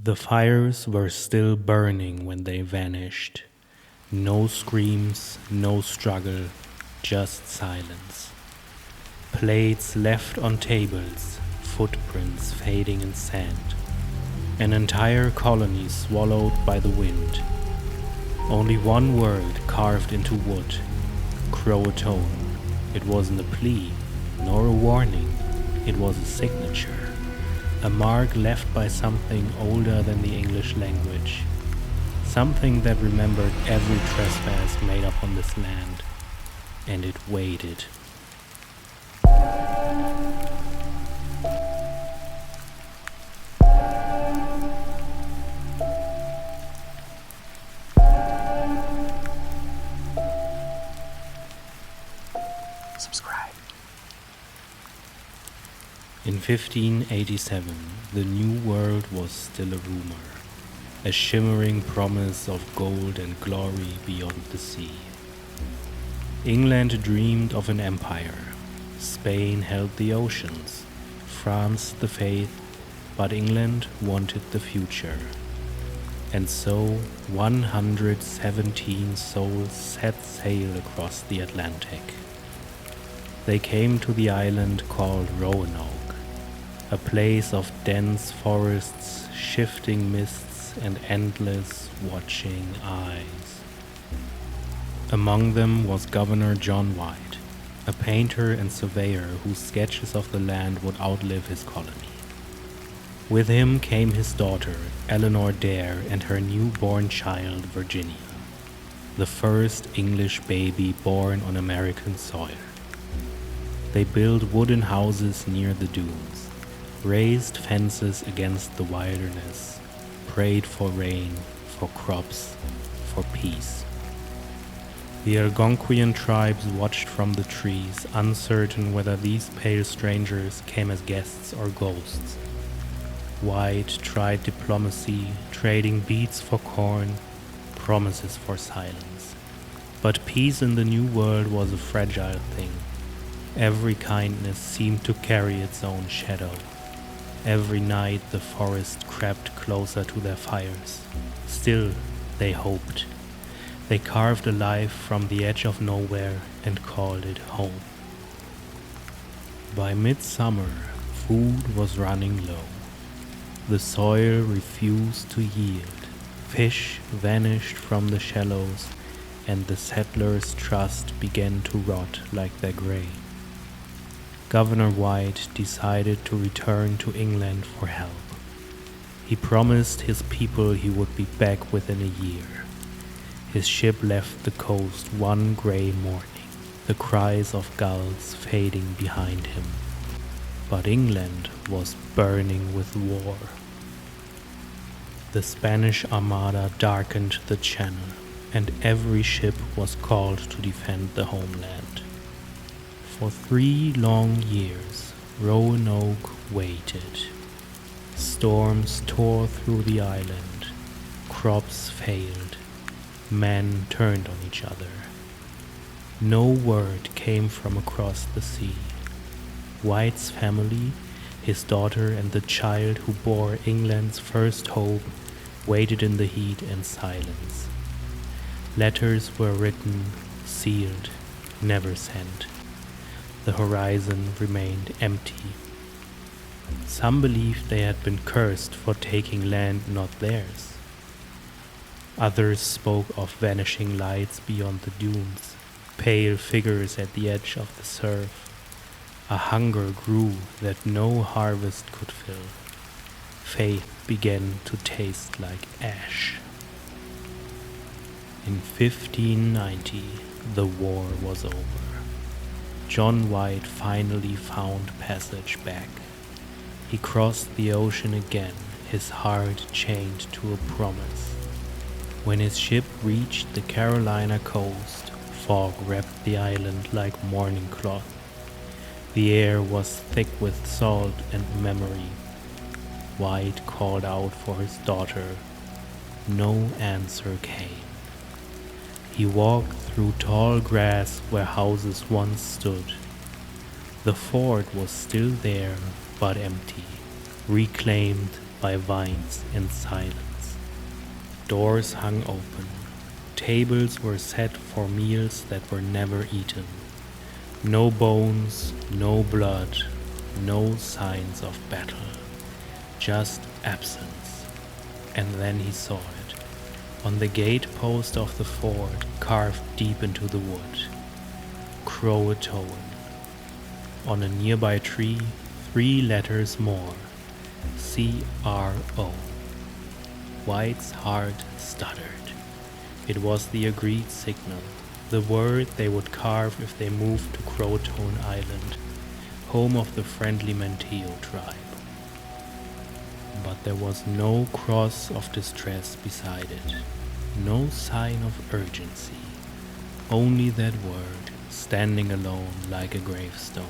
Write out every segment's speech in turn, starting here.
The fires were still burning when they vanished. No screams, no struggle, just silence. Plates left on tables, footprints fading in sand. An entire colony swallowed by the wind. Only one word carved into wood, CROATOAN. It wasn't a plea, nor a warning, it was a signature. A mark left by something older than the English language. Something that remembered every trespass made up on this land. And it waited. Subscribe. In 1587, the New World was still a rumor, a shimmering promise of gold and glory beyond the sea. England dreamed of an empire. Spain held the oceans, France the faith, but England wanted the future. And so 117 souls set sail across the Atlantic. They came to the island called Roanoke, a place of dense forests, shifting mists, and endless watching eyes. Among them was Governor John White, a painter and surveyor whose sketches of the land would outlive his colony. With him came his daughter, Eleanor Dare, and her newborn child, Virginia, the first English baby born on American soil. They built wooden houses near the dunes, raised fences against the wilderness, prayed for rain, for crops, for peace. The Algonquian tribes watched from the trees, uncertain whether these pale strangers came as guests or ghosts. White tried diplomacy, trading beads for corn, promises for silence. But peace in the New World was a fragile thing. Every kindness seemed to carry its own shadow. Every night the forest crept closer to their fires. Still, they hoped. They carved a life from the edge of nowhere and called it home. By midsummer, food was running low. The soil refused to yield. Fish vanished from the shallows, and the settlers' trust began to rot like their grain. Governor White decided to return to England for help. He promised his people he would be back within a year. His ship left the coast one gray morning, the cries of gulls fading behind him. But England was burning with war. The Spanish Armada darkened the channel, and every ship was called to defend the homeland. For 3 long years, Roanoke waited. Storms tore through the island, crops failed, men turned on each other. No word came from across the sea. White's family, his daughter and the child who bore England's first hope, waited in the heat and silence. Letters were written, sealed, never sent. The horizon remained empty. Some believed they had been cursed for taking land not theirs. Others spoke of vanishing lights beyond the dunes, pale figures at the edge of the surf. A hunger grew that no harvest could fill. Faith began to taste like ash. In 1590, the war was over. John White finally found passage back. He crossed the ocean again, his heart chained to a promise. When his ship reached the Carolina coast, fog wrapped the island like mourning cloth. The air was thick with salt and memory. White called out for his daughter. No answer came. He walked through tall grass where houses once stood. The fort was still there, but empty, reclaimed by vines and silence. Doors hung open. Tables were set for meals that were never eaten. No bones, no blood, no signs of battle. Just absence. And then he saw it, on the gate post of the fort, carved deep into the wood. CROATOAN. On a nearby tree, 3 letters more. CRO. White's heart stuttered. It was the agreed signal, the word they would carve if they moved to CROATOAN Island, home of the friendly Manteo tribe. But there was no cross of distress beside it, no sign of urgency, only that word standing alone like a gravestone.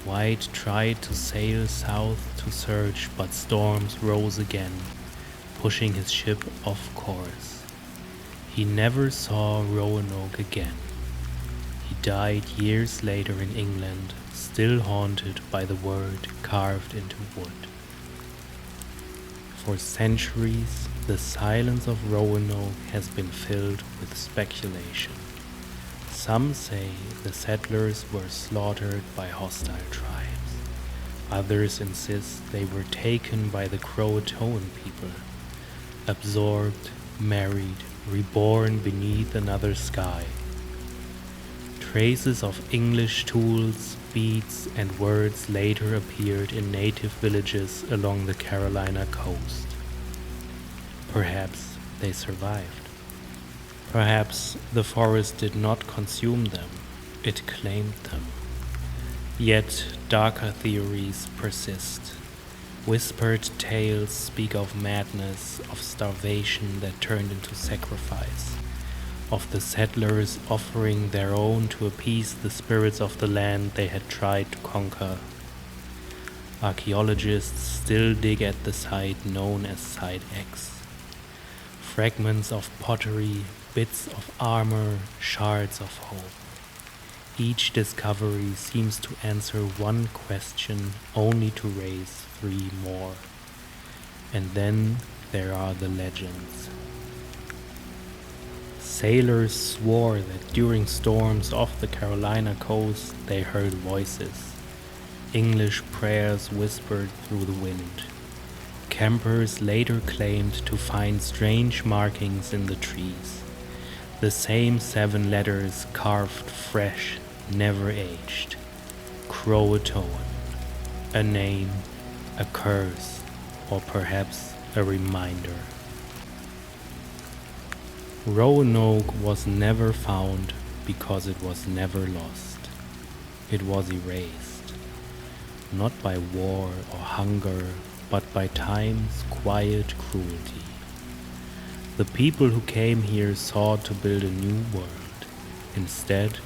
White tried to sail south to search, but storms rose again, pushing his ship off course. He never saw Roanoke again. He died years later in England, still haunted by the word carved into wood. For centuries, the silence of Roanoke has been filled with speculation. Some say the settlers were slaughtered by hostile tribes. Others insist they were taken by the CROATOAN people, absorbed, married, reborn beneath another sky. Traces of English tools, beads, and words later appeared in native villages along the Carolina coast. Perhaps they survived. Perhaps the forest did not consume them, it claimed them. Yet darker theories persist. Whispered tales speak of madness, of starvation that turned into sacrifice, of the settlers offering their own to appease the spirits of the land they had tried to conquer. Archaeologists still dig at the site known as Site X. Fragments of pottery, bits of armor, shards of hope. Each discovery seems to answer one question, only to raise 3 more. And then there are the legends. Sailors swore that during storms off the Carolina coast they heard voices. English prayers whispered through the wind. Campers later claimed to find strange markings in the trees. The same 7 letters carved fresh, never aged. CROATOAN. A name, a curse, or perhaps a reminder. Roanoke was never found because it was never lost. It was erased, not by war or hunger, but by time's quiet cruelty. The people who came here sought to build a new world. Instead,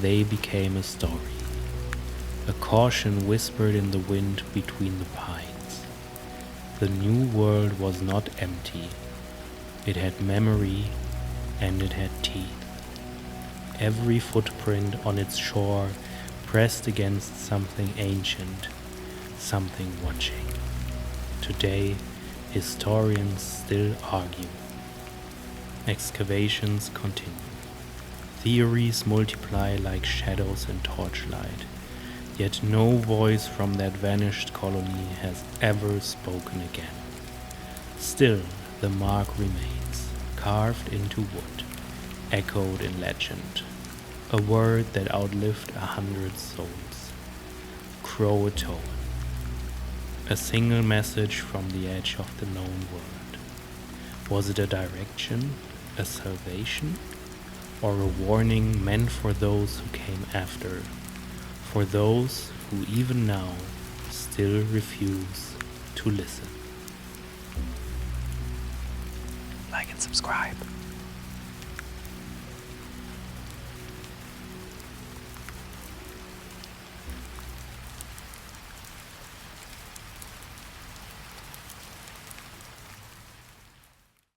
they became a story, a caution whispered in the wind between the pines. The new world was not empty. It had memory, and it had teeth. Every footprint on its shore pressed against something ancient, something watching. Today, historians still argue. Excavations continue. Theories multiply like shadows in torchlight, yet no voice from that vanished colony has ever spoken again. Still, the mark remains, carved into wood, echoed in legend, a word that outlived 100 souls. CROATOAN. A single message from the edge of the known world. Was it a direction, a salvation, or a warning meant for those who came after, for those who even now still refuse to listen? Like and subscribe.